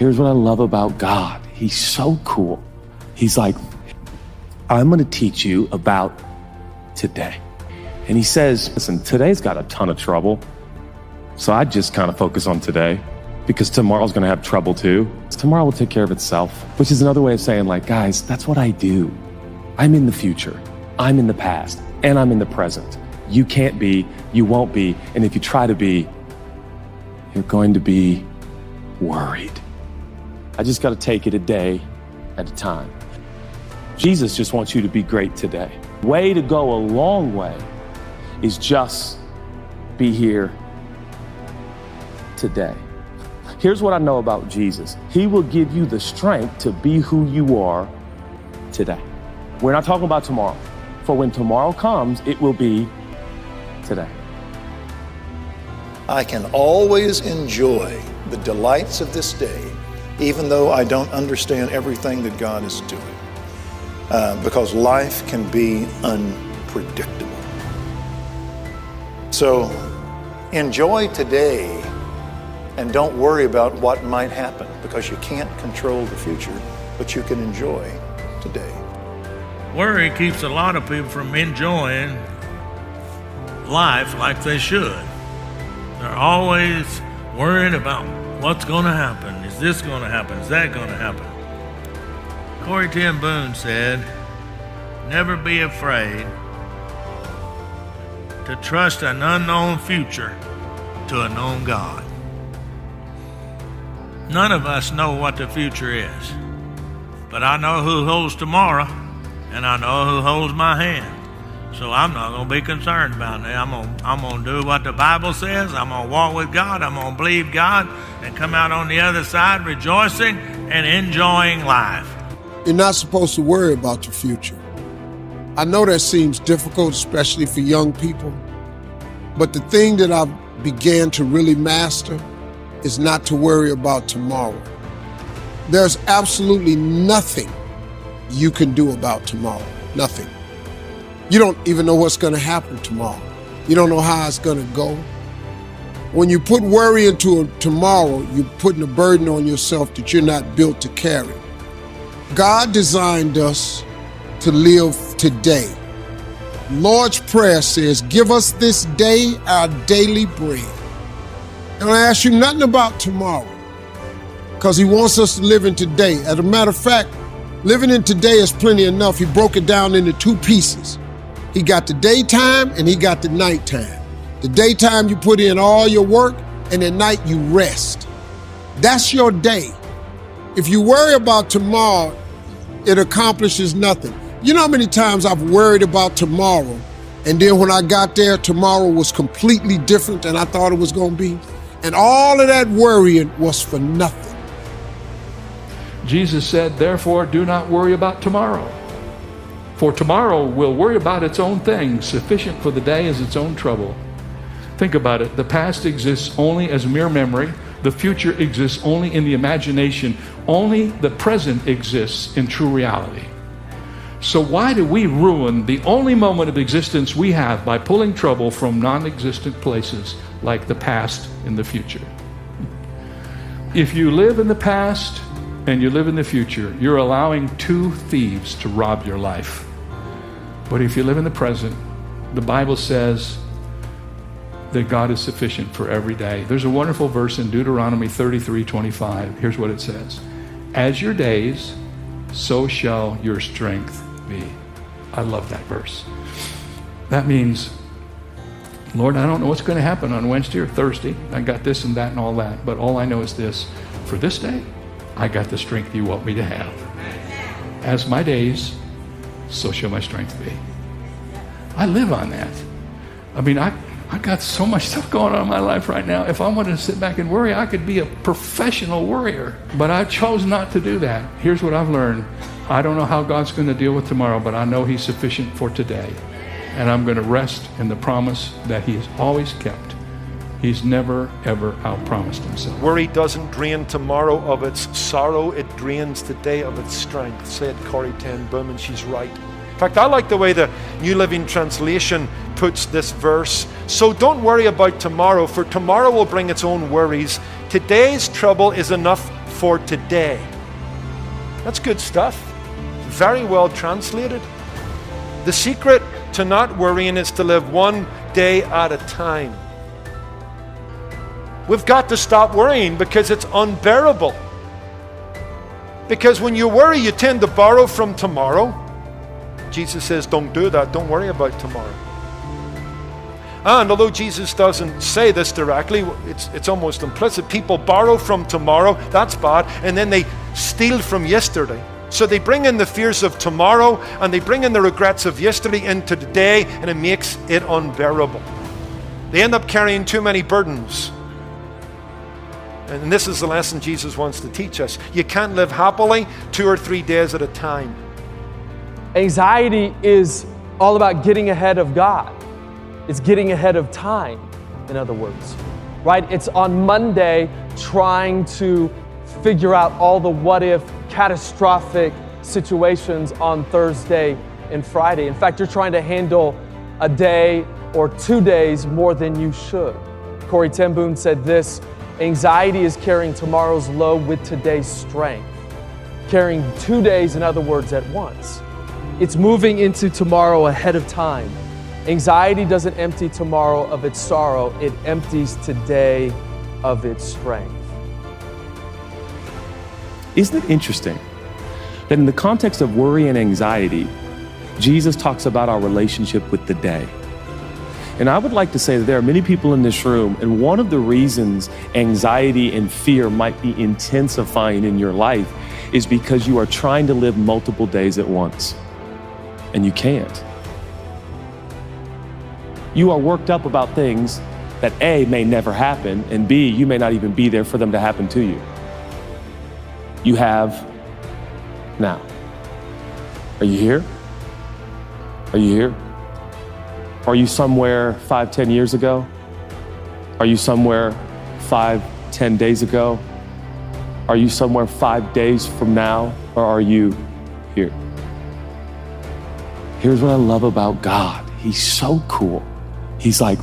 Here's what I love about God. He's so cool. He's like, I'm going to teach you about today. And he says, listen, today's got a ton of trouble. So I just kind of focus on today because tomorrow's going to have trouble too. Tomorrow will take care of itself, which is another way of saying, like, guys, that's what I do. I'm in the future. I'm in the past, and I'm in the present. You can't be, you won't be. And if you try to be, you're going to be worried. I just got to take it a day at a time. Jesus just wants you to be great today. Way to go a long way is just be here today. Here's what I know about Jesus. He will give you the strength to be who you are today. We're not talking about tomorrow. For when tomorrow comes, it will be today. I can always enjoy the delights of this day, even though I don't understand everything that God is doing, because life can be unpredictable. So enjoy today and don't worry about what might happen, because you can't control the future, but you can enjoy today. Worry keeps a lot of people from enjoying life like they should. They're always worried about what's going to happen. Is this going to happen? Is that going to happen? Corrie ten Boom said, never be afraid to trust an unknown future to a known God. None of us know what the future is, but I know who holds tomorrow, and I know who holds my hand. So I'm not going to be concerned about it. I'm going to do what the Bible says. I'm going to walk with God. I'm going to believe God and come out on the other side rejoicing and enjoying life. You're not supposed to worry about your future. I know that seems difficult, especially for young people. But the thing that I began to really master is not to worry about tomorrow. There's absolutely nothing you can do about tomorrow. Nothing. You don't even know what's going to happen tomorrow. You don't know how it's going to go. When you put worry into tomorrow, you're putting a burden on yourself that you're not built to carry. God designed us to live today. Lord's Prayer says, give us this day our daily bread. And I ask you nothing about tomorrow, because he wants us to live in today. As a matter of fact, living in today is plenty enough. He broke it down into two pieces. He got the daytime and he got the nighttime. The daytime you put in all your work, and at night you rest. That's your day. If you worry about tomorrow, it accomplishes nothing. You know how many times I've worried about tomorrow, and then when I got there, tomorrow was completely different than I thought it was going to be? And all of that worrying was for nothing. Jesus said, therefore, do not worry about tomorrow. For tomorrow will worry about its own things. Sufficient for the day is its own trouble. Think about it. The past exists only as mere memory. The future exists only in the imagination. Only the present exists in true reality. So why do we ruin the only moment of existence we have by pulling trouble from non-existent places like the past and the future? If you live in the past and you live in the future, you're allowing two thieves to rob your life. But if you live in the present, the Bible says that God is sufficient for every day. There's a wonderful verse in Deuteronomy 33:25. Here's what it says. As your days, so shall your strength be. I love that verse. That means, Lord, I don't know what's going to happen on Wednesday or Thursday. I got this and that and all that. But all I know is this. For this day, I got the strength you want me to have. As my days, so shall my strength be. I live on that. I mean, I got so much stuff going on in my life right now. If I wanted to sit back and worry, I could be a professional worrier. But I chose not to do that. Here's what I've learned. I don't know how God's going to deal with tomorrow, but I know he's sufficient for today. And I'm going to rest in the promise that he has always kept. He's never, ever outpromised himself. Worry doesn't drain tomorrow of its sorrow. It drains today of its strength, said Corrie ten Boom, and she's right. In fact, I like the way the New Living Translation puts this verse. So don't worry about tomorrow, for tomorrow will bring its own worries. Today's trouble is enough for today. That's good stuff. Very well translated. The secret to not worrying is to live one day at a time. We've got to stop worrying because it's unbearable. Because when you worry, you tend to borrow from tomorrow. Jesus says, don't do that. Don't worry about tomorrow. And although Jesus doesn't say this directly, it's almost implicit. People borrow from tomorrow, that's bad, and then they steal from yesterday. So they bring in the fears of tomorrow and they bring in the regrets of yesterday into today, and it makes it unbearable. They end up carrying too many burdens. And this is the lesson Jesus wants to teach us. You can't live happily 2 or 3 days at a time. Anxiety is all about getting ahead of God. It's getting ahead of time, in other words, right? It's on Monday trying to figure out all the what-if catastrophic situations on Thursday and Friday. In fact, you're trying to handle a day or 2 days more than you should. Corrie ten Boom said this, anxiety is carrying tomorrow's load with today's strength. Carrying 2 days, in other words, at once. It's moving into tomorrow ahead of time. Anxiety doesn't empty tomorrow of its sorrow, it empties today of its strength. Isn't it interesting that in the context of worry and anxiety, Jesus talks about our relationship with the day? And I would like to say that there are many people in this room, and one of the reasons anxiety and fear might be intensifying in your life is because you are trying to live multiple days at once, and you can't. You are worked up about things that A, may never happen, and B, you may not even be there for them to happen to you. You have now. Are you here? Are you here? Are you somewhere 5-10 years ago? Are you somewhere 5-10 days ago? Are you somewhere 5 days from now? Or are you here? Here's what I love about God. He's so cool. He's like,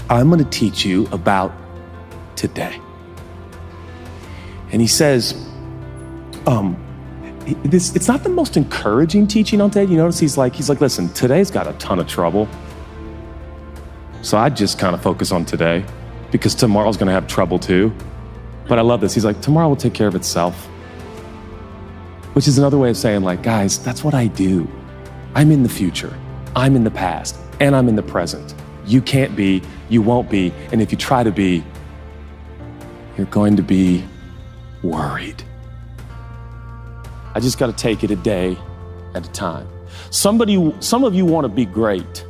I'm going to teach you about today. And he says, it's not the most encouraging teaching on today. You notice he's like, listen, today's got a ton of trouble. So I just kind of focus on today because tomorrow's going to have trouble too. But I love this. He's like, tomorrow will take care of itself. Which is another way of saying, like, guys, that's what I do. I'm in the future. I'm in the past. And I'm in the present. You can't be, you won't be, and if you try to be, you're going to be worried. I just got to take it a day at a time. Some of you want to be great.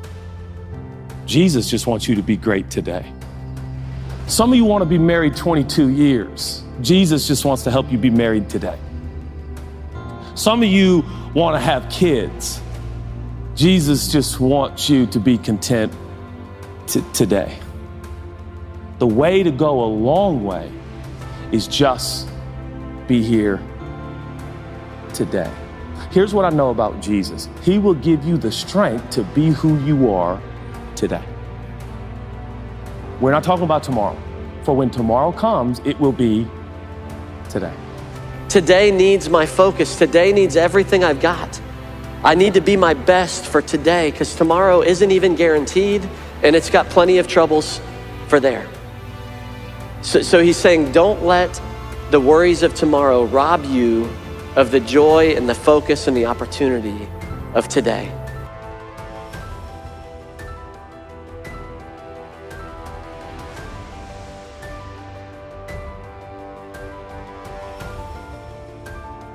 Jesus just wants you to be great today. Some of you want to be married 22 years. Jesus just wants to help you be married today. Some of you want to have kids. Jesus just wants you to be content today. The way to go a long way is just be here today. Here's what I know about Jesus. He will give you the strength to be who you are today. We're not talking about tomorrow. For when tomorrow comes, it will be today. Today needs my focus. Today needs everything I've got. I need to be my best for today because tomorrow isn't even guaranteed and it's got plenty of troubles for there. So he's saying, don't let the worries of tomorrow rob you of the joy and the focus and the opportunity of today.